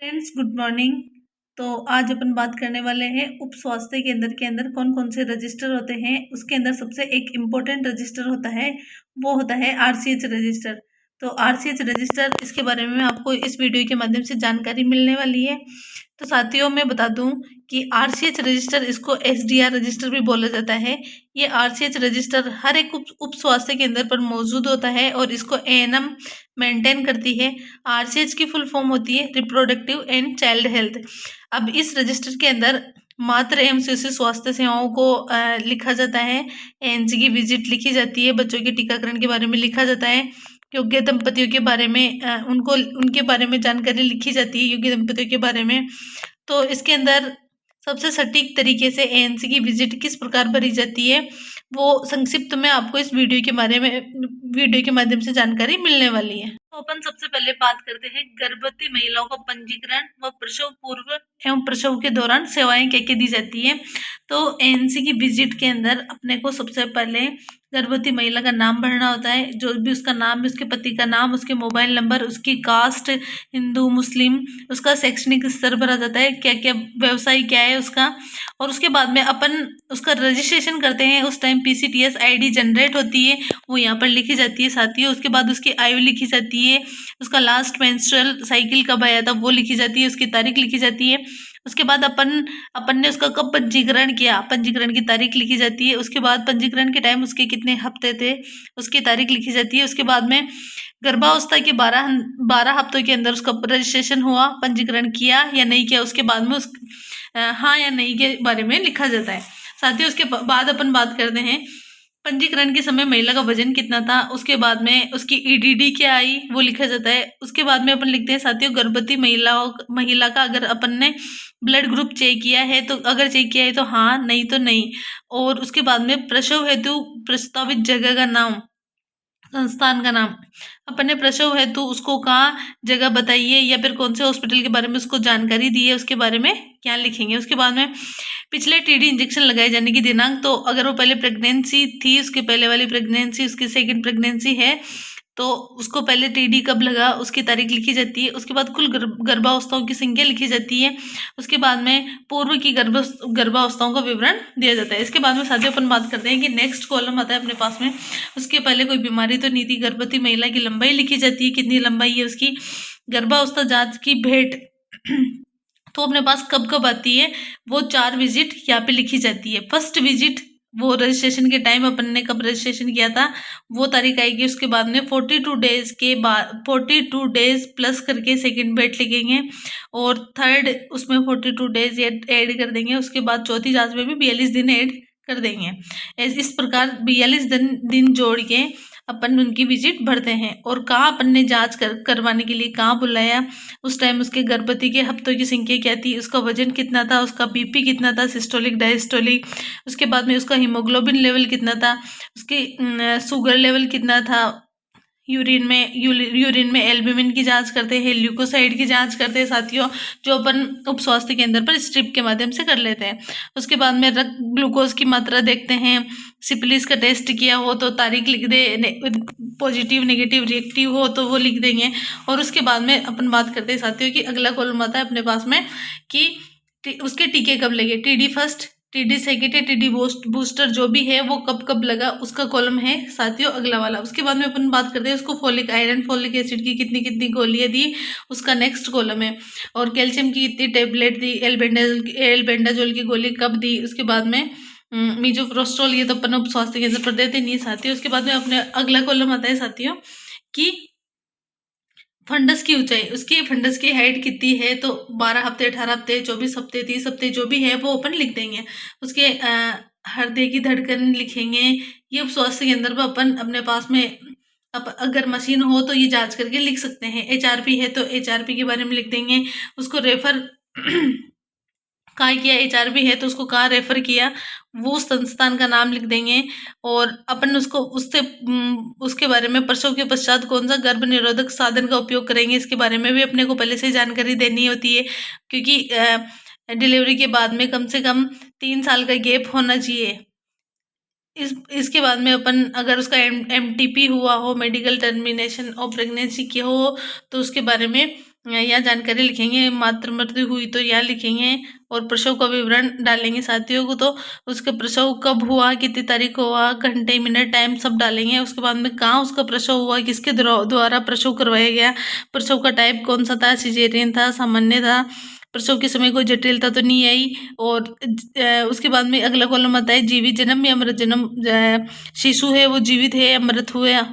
Friends, good morning. तो आज अपन बात करने वाले हैं उप स्वास्थ्य केंद्र के अंदर कौन कौन से रजिस्टर होते हैं। उसके अंदर सबसे एक इम्पोर्टेंट रजिस्टर होता है, वो होता है आरसीएच रजिस्टर। तो आरसीएच रजिस्टर, इसके बारे में आपको इस वीडियो के माध्यम से जानकारी मिलने वाली है। तो साथियों, मैं बता दूं कि आरसीएच रजिस्टर, इसको एसडीआर रजिस्टर भी बोला जाता है। ये आरसीएच रजिस्टर हर एक उप स्वास्थ्य केंद्र पर मौजूद होता है और इसको एएनएम मेंटेन करती है। आरसीएच की फुल फॉर्म होती है रिप्रोडक्टिव एंड चाइल्ड हेल्थ। अब इस रजिस्टर के अंदर मातृ एवं शिशु स्वास्थ्य सेवाओं को लिखा जाता है। एएनसी की विजिट लिखी जाती है, बच्चों के टीकाकरण के बारे में लिखा जाता है, योग्य दंपतियों के बारे में उनके बारे में जानकारी लिखी जाती है, योग्य दंपतियों के बारे में। तो इसके अंदर सबसे सटीक तरीके से एएनसी की विजिट किस प्रकार भरी जाती है, वो संक्षिप्त में आपको इस वीडियो के माध्यम से जानकारी मिलने वाली है। तो अपन सबसे पहले बात करते हैं गर्भवती महिलाओं का पंजीकरण व प्रसव पूर्व एवं प्रसव के दौरान सेवाएं क्या क्या दी जाती है। तो एएनसी की विजिट के अंदर अपने को सबसे पहले गर्भवती महिला का नाम भरना होता है, जो भी उसका नाम है, उसके पति का नाम, उसके मोबाइल नंबर, उसकी कास्ट, हिंदू मुस्लिम, उसका शैक्षणिक स्तर भरा जाता है, क्या क्या व्यवसाय क्या है उसका। और उसके बाद में अपन उसका रजिस्ट्रेशन करते हैं, उस टाइम पीसीटीएस आईडी जनरेट होती है, वो यहाँ पर लिखी जाती है साथियों। उसके बाद उसकी आयु लिखी जाती है, उसका लास्ट मेंस्ट्रुअल साइकिल कब आया था वो लिखी जाती है, उसकी तारीख लिखी जाती है। उसके बाद अपन ने उसका कब पंजीकरण किया, पंजीकरण की तारीख लिखी जाती है। उसके बाद पंजीकरण के टाइम उसके कितने हफ्ते थे, उसकी तारीख लिखी जाती है। उसके बाद में गर्भावस्था के 12 हफ्तों के अंदर उसका रजिस्ट्रेशन हुआ, पंजीकरण किया या नहीं किया, उसके बाद में हाँ या नहीं के बारे में लिखा जाता है साथियों। उसके बाद अपन बात करते हैं पंजीकरण के समय महिला का वजन कितना था, उसके बाद में उसकी ईडीडी क्या आई वो लिखा जाता है। उसके बाद में अपन लिखते हैं साथियों गर्भवती महिला का अगर अपन ने ब्लड ग्रुप चेक किया है तो, अगर चेक किया है तो हाँ, नहीं तो नहीं। और उसके बाद में प्रसव हेतु प्रस्तावित जगह का नाम, संस्थान का नाम, अपन ने प्रसव हेतु उसको कहाँ जगह बताइए या फिर कौन से हॉस्पिटल के बारे में उसको जानकारी दी है, उसके बारे में क्या लिखेंगे। उसके बाद में पिछले टीडी इंजेक्शन लगाए जाने की दिनांक, तो अगर वो पहले प्रेगनेंसी थी, उसके पहले वाली प्रेगनेंसी, उसकी सेकंड प्रेगनेंसी है, तो उसको पहले टीडी कब लगा उसकी तारीख लिखी जाती है। उसके बाद कुल गर्भावस्थाओं की संख्या लिखी जाती है। उसके बाद में पूर्व की गर्भावस्थाओं का विवरण दिया जाता है। इसके बाद में साथियों अपन बात करते हैं कि नेक्स्ट कॉलम आता है अपने पास में, उसके पहले कोई बीमारी तो नहीं थी, गर्भवती महिला की लंबाई लिखी जाती है, कितनी लंबाई है उसकी, गर्भावस्था जांच की भेंट तो अपने पास कब कब आती है, वो 4 विजिट यहाँ पे लिखी जाती है। फर्स्ट विजिट वो रजिस्ट्रेशन के टाइम अपन ने कब रजिस्ट्रेशन किया था वो तारीख आएगी। उसके बाद में 42 डेज के बाद 42 डेज प्लस करके सेकंड बेट लिखेंगे और थर्ड उसमें 42 डेज ऐड कर देंगे। उसके बाद चौथी जांच में भी 42 दिन ऐड कर देंगे। इस प्रकार 42 दिन जोड़ के अपन उनकी विजिट भरते हैं। और कहाँ अपन ने जांच करवाने के लिए कहाँ बुलाया, उस टाइम उसके गर्भवती के हफ्तों की संख्या क्या थी, उसका वजन कितना था, उसका बीपी कितना था, सिस्टोलिक डायस्टोलिक, उसके बाद में उसका हीमोग्लोबिन लेवल कितना था, उसकी शुगर लेवल कितना था, यूरिन में एल्ब्यूमिन की जांच करते हैं, ल्यूकोसाइड की जांच करते हैं साथियों, जो अपन उप स्वास्थ्य केंद्र पर स्ट्रिप के माध्यम से कर लेते हैं। उसके बाद में रक्त ग्लूकोज की मात्रा देखते हैं, सिपिलिस का टेस्ट किया हो तो तारीख लिख दे, पॉजिटिव नेगेटिव रिएक्टिव हो तो वो लिख देंगे। और उसके बाद में अपन बात करते हैं साथियों कि अगला कॉलम आता है अपने पास में कि उसके टीके कब लगे, TD first, TD second, TD booster जो भी है वो कब कब लगा, उसका कॉलम है साथियों अगला वाला। उसके बाद में अपन बात करते हैं उसको फोलिक आयरन फोलिक एसिड की कितनी कितनी गोलियां दी, उसका नेक्स्ट कॉलम है। और कैल्शियम की कितनी टेबलेट दी, एल्बेंडाजोल की गोली कब दी। उसके बाद में मीजोप्रोस्टोल, ये तो अपन उप स्वास्थ्य केंद्र पर देते नहीं साथियों। उसके बाद में अपने अगला कॉलम आता है साथियों कि फंडस की ऊंचाई, उसकी फंडस की हाइट कितनी है, तो 12 हफ्ते, 18 हफ्ते, 24 हफ्ते, 30 हफ्ते जो भी है वो अपन लिख देंगे। उसके हृदय की धड़कन लिखेंगे। ये स्वास्थ्य केंद्र पर अपन अपने पास में अगर मशीन हो तो ये जांच करके लिख सकते हैं। एचआरपी है तो एचआरपी के बारे में लिख देंगे। उसको रेफर कहाँ किया, एचआरपी है तो उसको कहाँ रेफर किया, वो संस्थान का नाम लिख देंगे। और अपन उसको उसके बारे में प्रसव के पश्चात कौन सा गर्भ निरोधक साधन का उपयोग करेंगे, इसके बारे में भी अपने को पहले से जानकारी देनी होती है, क्योंकि डिलीवरी के बाद में कम से कम 3 साल का गैप होना चाहिए। इसके बाद में अपन अगर उसका एमटीपी हुआ हो, मेडिकल टर्मिनेशन और प्रेगनेंसी किया हो, तो उसके बारे में यहाँ जानकारी लिखेंगे, मातृ मृत्यु हुई तो यहाँ लिखेंगे और प्रसव का विवरण डालेंगे साथियों को। तो उसका प्रसव कब हुआ, कितनी तारीख को हुआ, घंटे मिनट टाइम सब डालेंगे। उसके बाद में कहाँ उसका प्रसव हुआ, किसके द्वारा प्रसव करवाया गया, प्रसव का टाइप कौन सा था, सिजेरियन था, सामान्य था, प्रसव के समय कोई जटिलता तो नहीं आई। और उसके बाद में अगला कॉलम आता है जीवित जन्म या मृत जन्म, शिशु है वो जीवित है या मृत हुआ।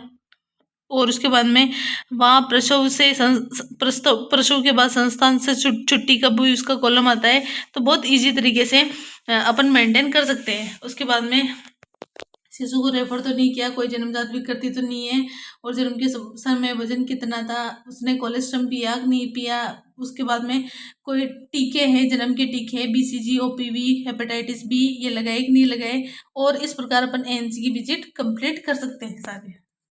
और उसके बाद में वहाँ प्रसव से प्रसव के बाद संस्थान से छुट्टी कब हुई उसका कॉलम आता है। तो बहुत इजी तरीके से अपन मेंटेन कर सकते हैं। उसके बाद में शिशु को रेफर तो नहीं किया, कोई जन्मजात विकृति तो नहीं है, और जन्म के समय वजन कितना था, उसने कोलेस्ट्रम पिया नहीं पिया। उसके बाद में कोई टीके हैं, जन्म के टीके हैं, BCG OPV हेपेटाइटिस B ये लगाए कि नहीं लगाए। और इस प्रकार अपन ANC की विजिट कंप्लीट कर सकते हैं सारे।